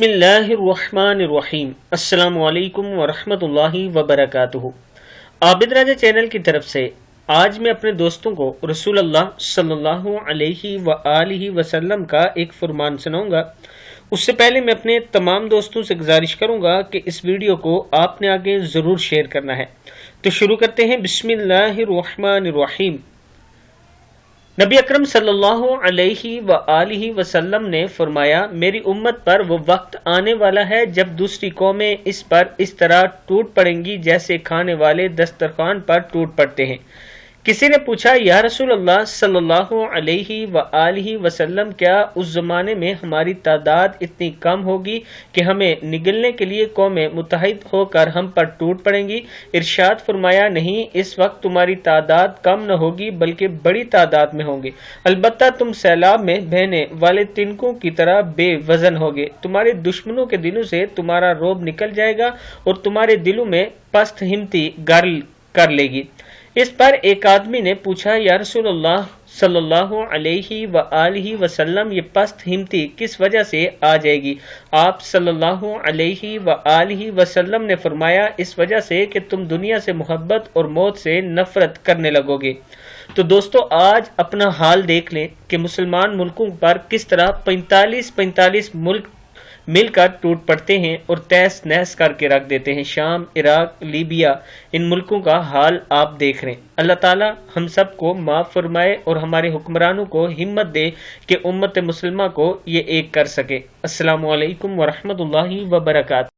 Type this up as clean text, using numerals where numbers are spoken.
بسم اللہ الرحمن الرحیم۔ السلام علیکم ورحمۃ اللہ وبرکاتہ۔ عابد راجہ چینل کی طرف سے آج میں اپنے دوستوں کو رسول اللہ صلی اللہ علیہ وآلہ وسلم کا ایک فرمان سناؤں گا۔ اس سے پہلے میں اپنے تمام دوستوں سے گزارش کروں گا کہ اس ویڈیو کو آپ نے آگے ضرور شیئر کرنا ہے۔ تو شروع کرتے ہیں۔ بسم اللہ الرحمن الرحیم۔ نبی اکرم صلی اللہ علیہ وآلہ وسلم نے فرمایا، میری امت پر وہ وقت آنے والا ہے جب دوسری قومیں اس پر اس طرح ٹوٹ پڑیں گی جیسے کھانے والے دسترخوان پر ٹوٹ پڑتے ہیں۔ کسی نے پوچھا، یا رسول اللہ صلی اللہ علیہ وآلہ وسلم، کیا اس زمانے میں ہماری تعداد اتنی کم ہوگی کہ ہمیں نگلنے کے لیے قومیں متحد ہو کر ہم پر ٹوٹ پڑیں گی؟ ارشاد فرمایا، نہیں، اس وقت تمہاری تعداد کم نہ ہوگی بلکہ بڑی تعداد میں ہوں گے، البتہ تم سیلاب میں بہنے والے تنکوں کی طرح بے وزن ہوگے۔ تمہارے دشمنوں کے دلوں سے تمہارا رعب نکل جائے گا اور تمہارے دلوں میں پست ہمتی گرل کر لے گی۔ اس پر ایک آدمی نے پوچھا، یا رسول اللہ صلی اللہ علیہ وآلہ وسلم، یہ پست ہمتی کس وجہ سے آ جائے گی؟ آپ صلی اللہ علیہ وآلہ وسلم نے فرمایا، اس وجہ سے کہ تم دنیا سے محبت اور موت سے نفرت کرنے لگو گے۔ تو دوستو، آج اپنا حال دیکھ لیں کہ مسلمان ملکوں پر کس طرح 45 ملک مل کر ٹوٹ پڑتے ہیں اور تہس نہس کر کے رکھ دیتے ہیں۔ شام، عراق، لیبیا، ان ملکوں کا حال آپ دیکھ رہے ہیں۔ اللہ تعالی ہم سب کو معاف فرمائے اور ہمارے حکمرانوں کو ہمت دے کہ امت مسلمہ کو یہ ایک کر سکے۔ السلام علیکم ورحمۃ اللہ وبرکاتہ۔